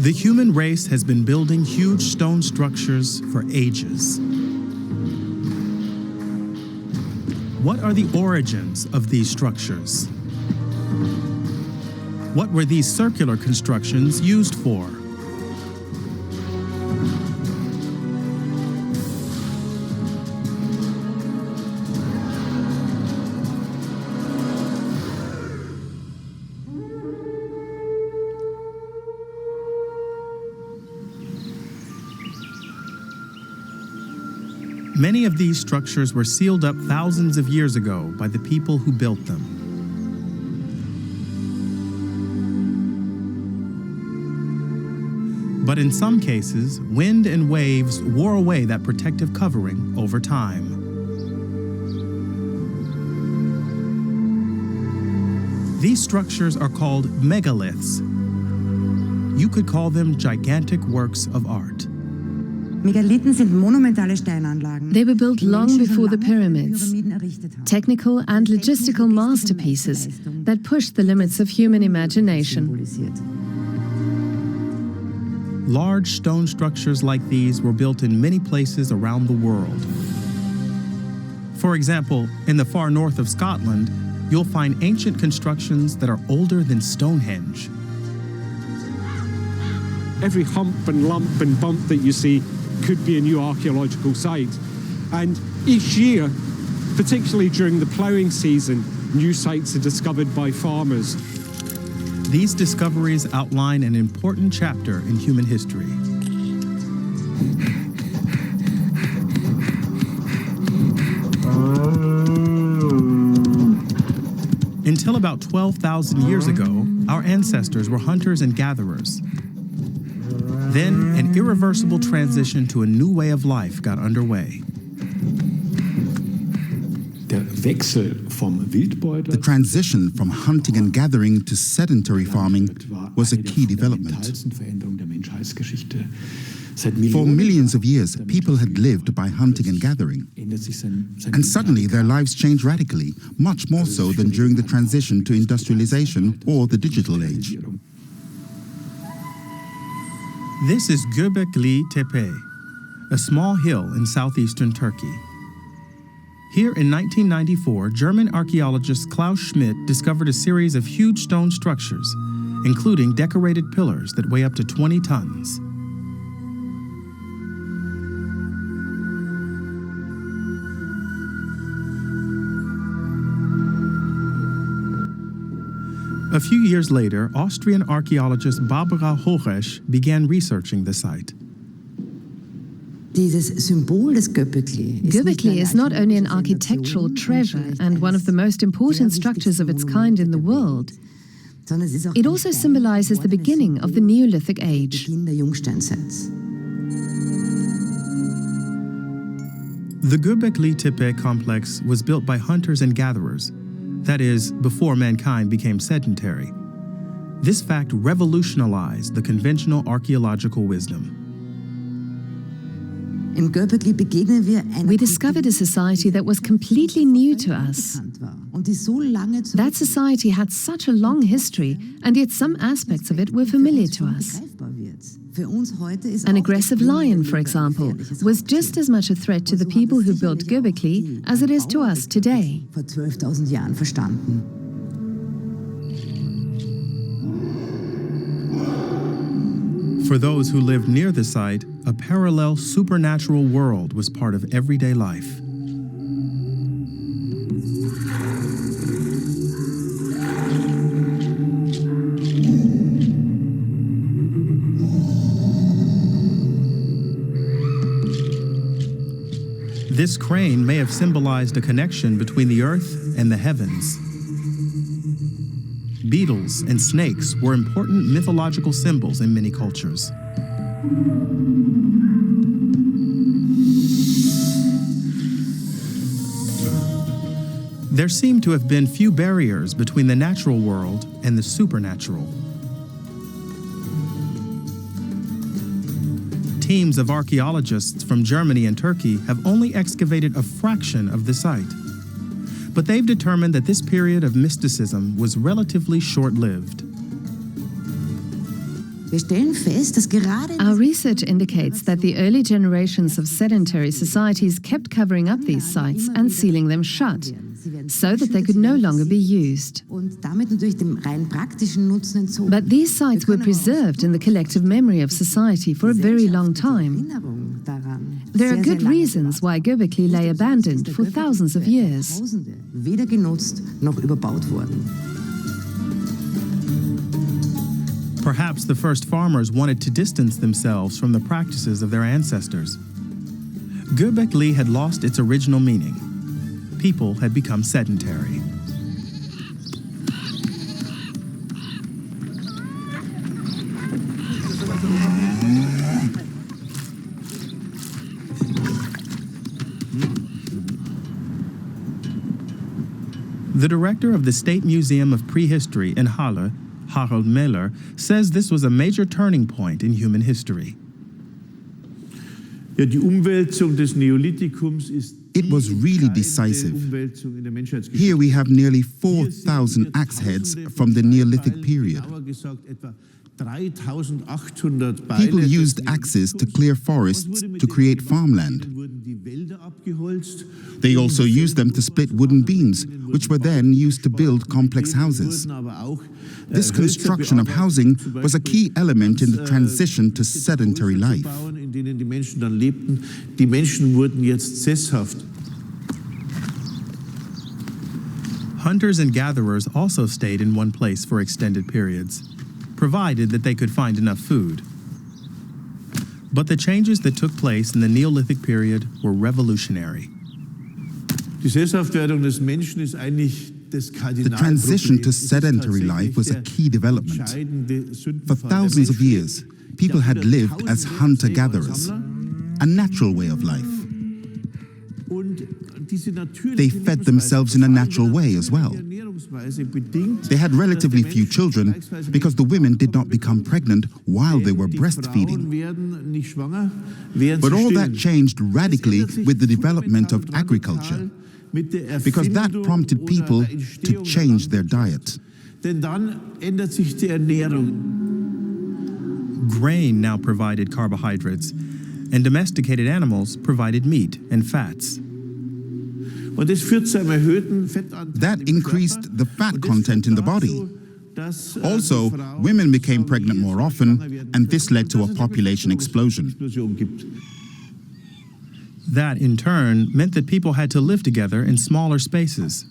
The human race has been building huge stone structures for ages. What are the origins of these structures? What were these circular constructions used for? Many of these structures were sealed up thousands of years ago by the people who built them. But in some cases, wind and waves wore away that protective covering over time. These structures are called megaliths. You could call them gigantic works of art. Megalithen sind monumentale Steinanlagen. They were built long before the pyramids, technical and logistical masterpieces that pushed the limits of human imagination. Large stone structures like these were built in many places around the world. For example, in the far north of Scotland, you'll find ancient constructions that are older than Stonehenge. Every hump and lump and bump that you see could be a new archaeological site. And each year, particularly during the ploughing season, new sites are discovered by farmers. These discoveries outline an important chapter in human history. Until about 12,000 years ago, our ancestors were hunters and gatherers. Then, an irreversible transition to a new way of life got underway. The transition from hunting and gathering to sedentary farming was a key development. For millions of years, people had lived by hunting and gathering. And suddenly their lives changed radically, much more so than during the transition to industrialization or the digital age. This is Göbekli Tepe, a small hill in southeastern Turkey. Here in 1994, German archaeologist Klaus Schmidt discovered a series of huge stone structures, including decorated pillars that weigh up to 20 tons. A few years later, Austrian archaeologist Barbara Horesch began researching the site. Göbekli is not only an architectural treasure and one of the most important structures of its kind in the world, it also symbolizes the beginning of the Neolithic age. The Göbekli Tepe complex was built by hunters and gatherers, that is, before mankind became sedentary. This fact revolutionized the conventional archaeological wisdom. We discovered a society that was completely new to us. That society had such a long history, and yet some aspects of it were familiar to us. An aggressive lion, for example, was just as much a threat to the people who built Göbekli as it is to us today. For those who lived near the site, a parallel supernatural world was part of everyday life. This crane may have symbolized a connection between the earth and the heavens. Beetles and snakes were important mythological symbols in many cultures. There seem to have been few barriers between the natural world and the supernatural. Teams of archaeologists from Germany and Turkey have only excavated a fraction of the site. But they've determined that this period of mysticism was relatively short-lived. Our research indicates that the early generations of sedentary societies kept covering up these sites and sealing them shut, so that they could no longer be used. But these sites were preserved in the collective memory of society for a very long time. There are good reasons why Göbekli lay abandoned for thousands of years. Perhaps the first farmers wanted to distance themselves from the practices of their ancestors. Göbekli had lost its original meaning. People had become sedentary. The director of the State Museum of Prehistory in Halle, Harald Mehler, says this was a major turning point in human history. It was really decisive. Here we have nearly 4,000 axe heads from the Neolithic period. People used axes to clear forests to create farmland. They also used them to split wooden beams, which were then used to build complex houses. This construction of housing was a key element in the transition to sedentary life. Hunters and gatherers also stayed in one place for extended periods, provided that they could find enough food. But the changes that took place in the Neolithic period were revolutionary. The transition to sedentary life was a key development. For thousands of years, people had lived as hunter-gatherers, a natural way of life. They fed themselves in a natural way as well. They had relatively few children because the women did not become pregnant while they were breastfeeding. But all that changed radically with the development of agriculture, because that prompted people to change their diet. Grain now provided carbohydrates, and domesticated animals provided meat and fats. That increased the fat content in the body. Also, women became pregnant more often, and this led to a population explosion. That, in turn, meant that people had to live together in smaller spaces,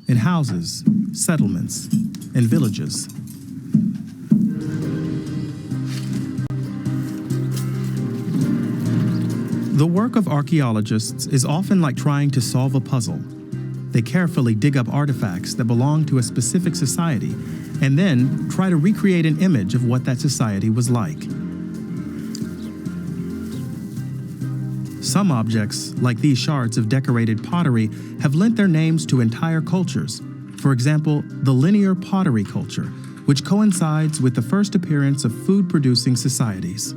in houses, settlements, and villages. The work of archaeologists is often like trying to solve a puzzle. They carefully dig up artifacts that belong to a specific society and then try to recreate an image of what that society was like. Some objects, like these shards of decorated pottery, have lent their names to entire cultures. For example, the linear pottery culture, which coincides with the first appearance of food-producing societies.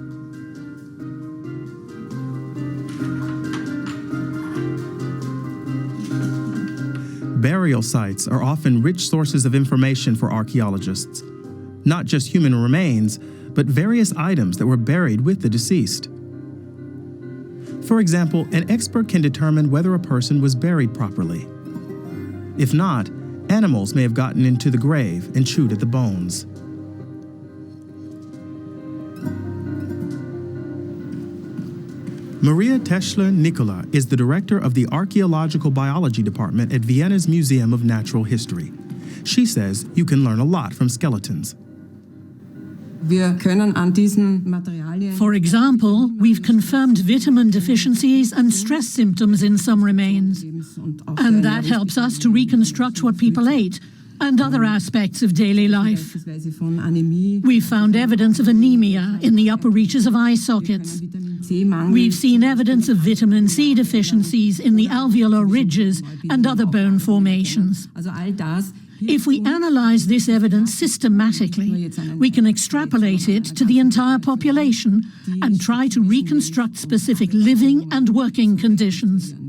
Burial sites are often rich sources of information for archaeologists. Not just human remains, but various items that were buried with the deceased. For example, an expert can determine whether a person was buried properly. If not, animals may have gotten into the grave and chewed at the bones. Maria Teschler-Nicola is the director of the Archaeological Biology Department at Vienna's Museum of Natural History. She says you can learn a lot from skeletons. For example, we've confirmed vitamin deficiencies and stress symptoms in some remains. And that helps us to reconstruct what people ate and other aspects of daily life. We've found evidence of anemia in the upper reaches of eye sockets. We've seen evidence of vitamin C deficiencies in the alveolar ridges and other bone formations. If we analyze this evidence systematically, we can extrapolate it to the entire population and try to reconstruct specific living and working conditions.